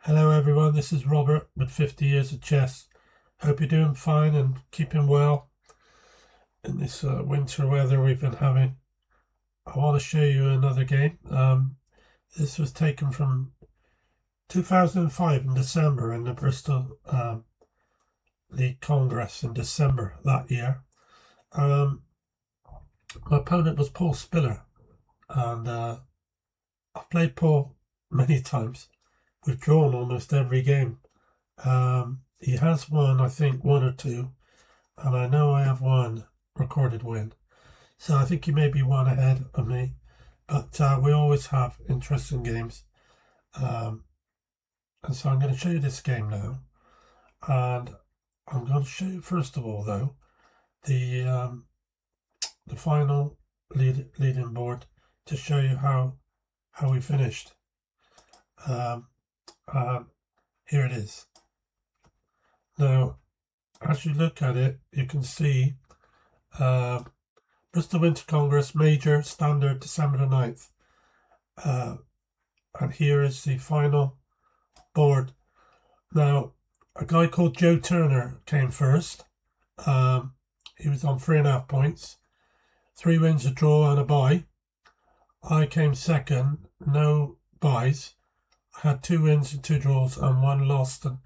Hello everyone, this is Robert with 50 Years of Chess. Hope you're doing fine and keeping well in this winter weather we've been having. I want to show you another game. This was taken from 2005 in December in the Bristol League Congress in December that year. My opponent was Paul Spiller, and I've played Paul many times. We've drawn almost every game. He has won, I think, one or two, and I know I have one recorded win. So I think he may be one ahead of me, but we always have interesting games. And so I'm going to show you this game now, and I'm going to show you first of all, though, the final leading board to show you how we finished. Um, Here it is. Now, as you look at it, you can see Bristol Winter Congress, Major, Standard, December the 9th. And here is the final board. Now, a guy called Joe Turner came first. He was on 3.5 points. 3 wins, a draw, and a bye. I came second, no byes. I had 2 wins and 2 draws and 1 loss to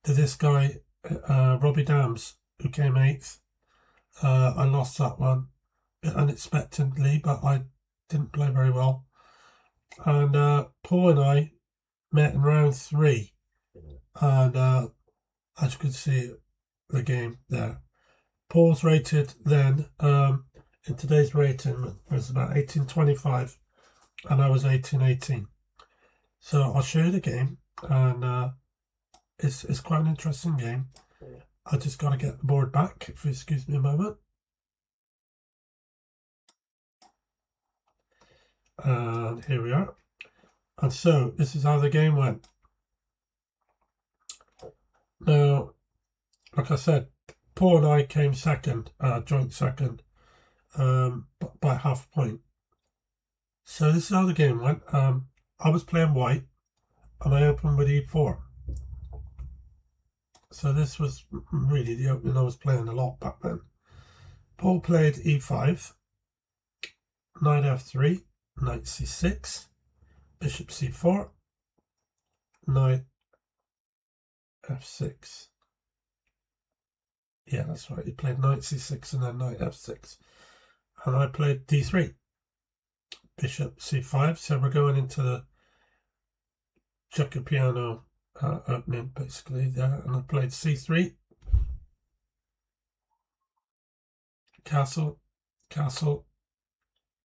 this guy, Robbie Dams, who came 8th. I lost that one a bit unexpectedly, but I didn't play very well. And Paul and I met in round 3, and as you can see the game there, Paul's rated then in today's rating was about 1825 and I was 1818. So I'll show you the game, and it's quite an interesting game. I just got to get the board back, if you excuse me a moment. And here we are. And so this is how the game went. Now, like I said, Paul and I came second, joint second, by half a point. So this is how the game went. I was playing white, and I opened with e4. So this was really the opening I was playing a lot back then. Paul played e5, knight f3, knight c6, bishop c4, knight f6. Yeah, that's right. He played knight c6 and then knight f6. And I played d3, bishop c5. So we're going into the checker piano opening, basically, there. And I played c3, castle, castle,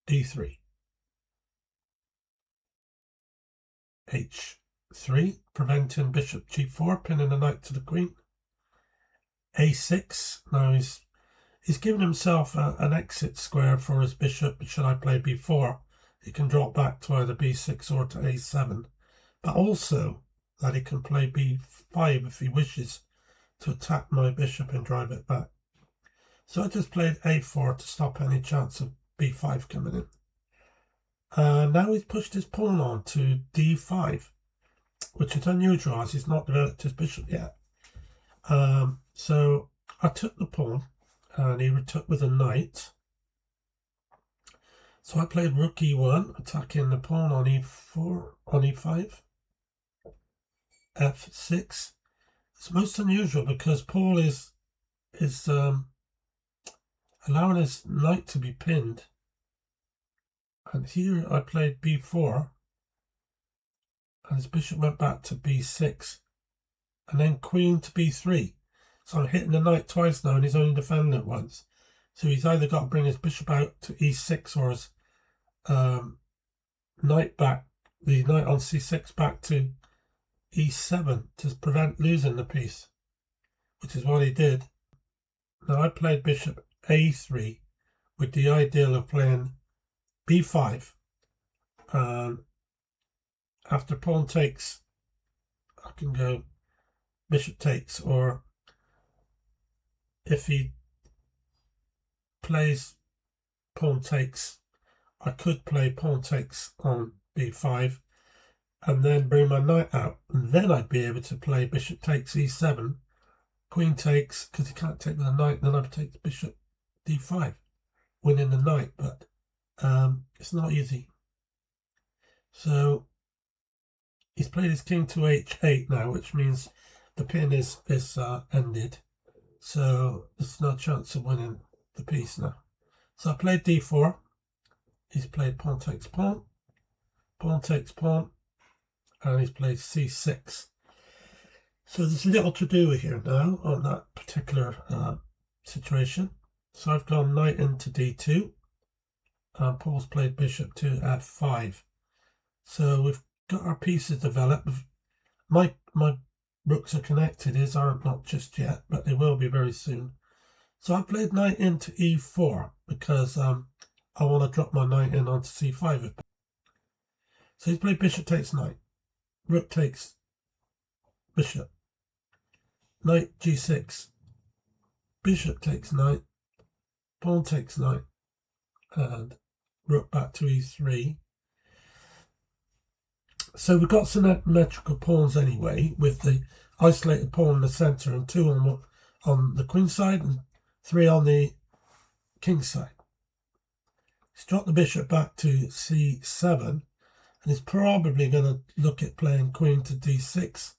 d3, h3, preventing bishop g4, pinning the knight to the queen. a6. Now he's given himself an exit square for his bishop. Should I play b4, he can drop back to either b6 or to a7, but also that he can play b5 if he wishes to attack my bishop and drive it back. So I just played a4 to stop any chance of b5 coming in. Now he's pushed his pawn on to d5, which is unusual as he's not developed his bishop yet. So I took the pawn, and he retook with a knight. So I played rook e1, attacking the pawn on e4, on e5, f6. It's most unusual because Paul is allowing his knight to be pinned. And here I played b4, and his bishop went back to b6, and then queen to b3. So I'm hitting the knight twice now, and he's only defending it once. So he's either got to bring his bishop out to e6 or his knight back, the knight on c6 back to e7 to prevent losing the piece, which is what he did. Now I played bishop a3 with the ideal of playing b5. After pawn takes, I can go bishop takes, or if he plays pawn takes, I could play pawn takes on b5, and then bring my knight out. And then I'd be able to play bishop takes e7, queen takes, because he can't take with a knight, then I'd take the bishop d5, winning the knight, but it's not easy. So he's played his king to h8 now, which means the pin is ended. So there's no chance of winning the piece now. So I played d4. He's played pawn takes pawn, pawn takes pawn, and he's played c6. So there's little to do here now on that particular situation. So I've gone knight into d2, and Paul's played bishop to f5. So we've got our pieces developed. My rooks are connected, his aren't, not just yet, but they will be very soon. So I played knight into e4 because I want to drop my knight in onto c5. So he's played bishop takes knight, rook takes bishop, knight g6, bishop takes knight, pawn takes knight, and rook back to e3. So we've got symmetrical pawns anyway, with the isolated pawn in the centre and 2 on the queen side and 3 on the king side. He's dropped the bishop back to c7, and he's probably going to look at playing queen to d6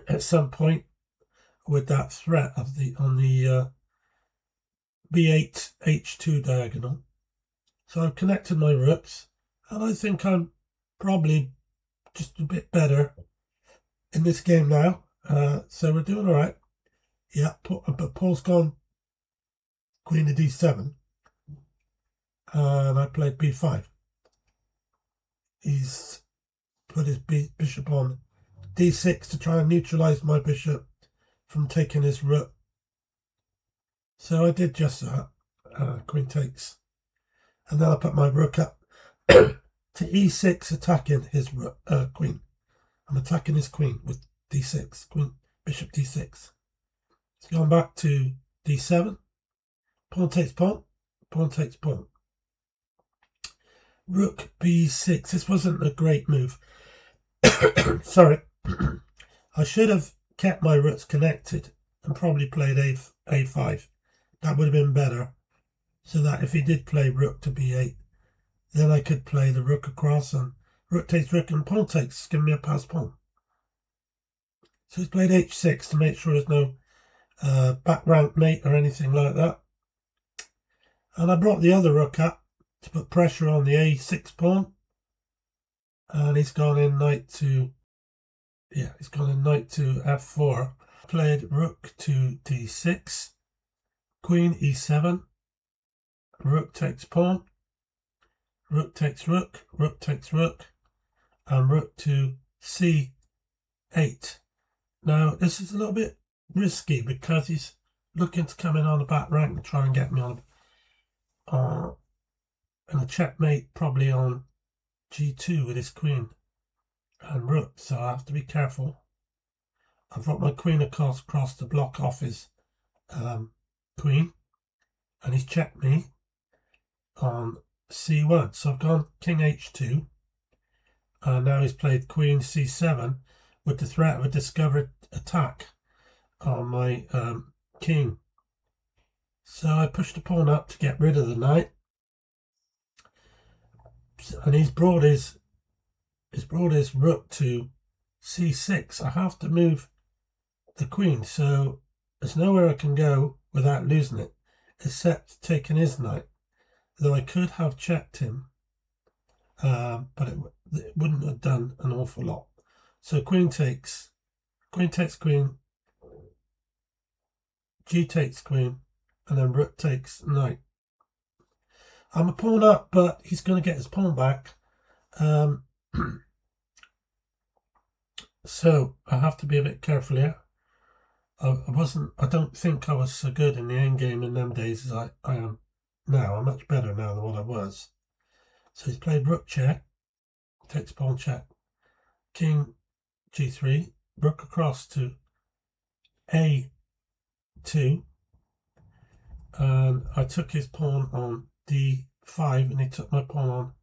at some point with that threat of on the b8 h2 diagonal. So I've connected my rooks, and I think I'm probably just a bit better in this game now. So we're doing all right. Yeah, but Paul's gone queen to d7, and I played b5. He's put his bishop on d6 to try and neutralize my bishop from taking his rook. So I did just that. Queen takes, and then I put my rook up to e6, attacking his rook, queen. I'm attacking his queen with d6, queen, bishop d6. It's gone back to d7, pawn takes pawn, pawn takes pawn. Rook b6. This wasn't a great move. Sorry. I should have kept my rooks connected and probably played a5. That would have been better, so that if he did play rook to b8, then I could play the rook across, and rook takes rook and pawn takes, give me a pass pawn. So he's played h6 to make sure there's no back rank mate or anything like that. And I brought the other rook up to put pressure on the a6 pawn, and he's gone in knight to f4. Played rook to d6, queen e7, rook takes pawn, rook takes rook, rook takes rook, and rook to c8. Now this is a little bit risky because he's looking to come in on the back rank and try and get me on and a checkmate probably on g2 with his queen and rook, so I have to be careful. I've brought my queen across to block off his queen, and he's checked me on c1. So I've gone king h2, and now he's played queen c7 with the threat of a discovered attack on my king. So I pushed the pawn up to get rid of the knight, and he's brought his rook to c6. I have to move the queen, so there's nowhere I can go without losing it, except taking his knight. Though I could have checked him, but it wouldn't have done an awful lot. So queen takes queen, g takes queen, and then rook takes knight. I'm a pawn up, but he's going to get his pawn back. So I have to be a bit careful here. I don't think I was so good in the endgame in them days as I am now. I'm much better now than what I was. So he's played rook check, takes pawn check, king g3, rook across to a2, and I took his pawn on d5, and he took my pawn on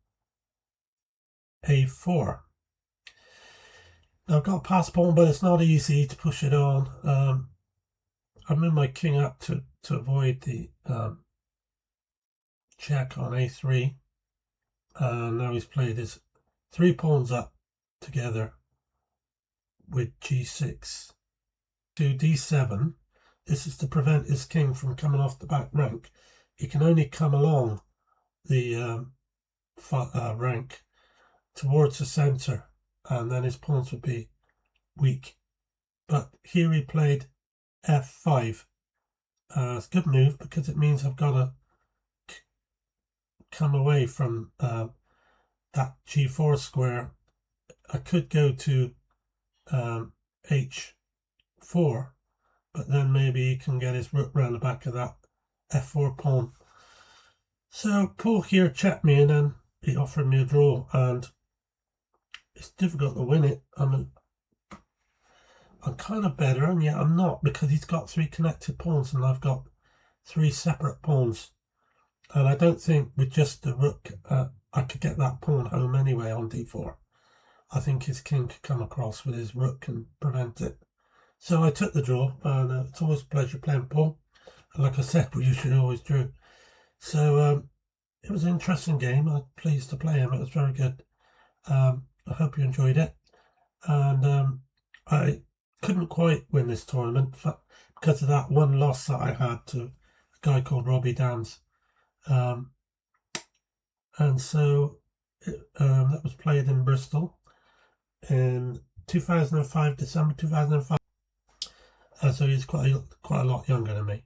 a4. Now I've got a pass pawn, but it's not easy to push it on. I move my king up to avoid the check on a3. And now he's played his 3 pawns up together with g6 to d7. This is to prevent his king from coming off the back rank. He can only come along the rank towards the centre, and then his pawns would be weak. But here he played f5. It's a good move because it means I've got to come away from that g4 square. I could go to h4, but then maybe he can get his rook round the back of that f4 pawn. So Paul here checked me, and then he offered me a draw, and it's difficult to win it. I'm kind of better, and yet I'm not, because he's got 3 connected pawns and I've got 3 separate pawns. And I don't think with just the rook I could get that pawn home anyway on d4. I think his king could come across with his rook and prevent it. So I took the draw, and it's always a pleasure playing Paul. And like I said, we usually always drew. So it was an interesting game. I was pleased to play him. It was very good. I hope you enjoyed it. And I couldn't quite win this tournament because of that one loss that I had to a guy called Robbie Dans. And so that was played in Bristol in 2005, December 2005. So he's quite a lot younger than me.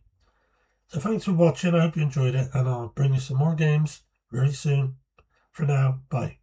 So thanks for watching. I hope you enjoyed it, and I'll bring you some more games very soon. For now, bye.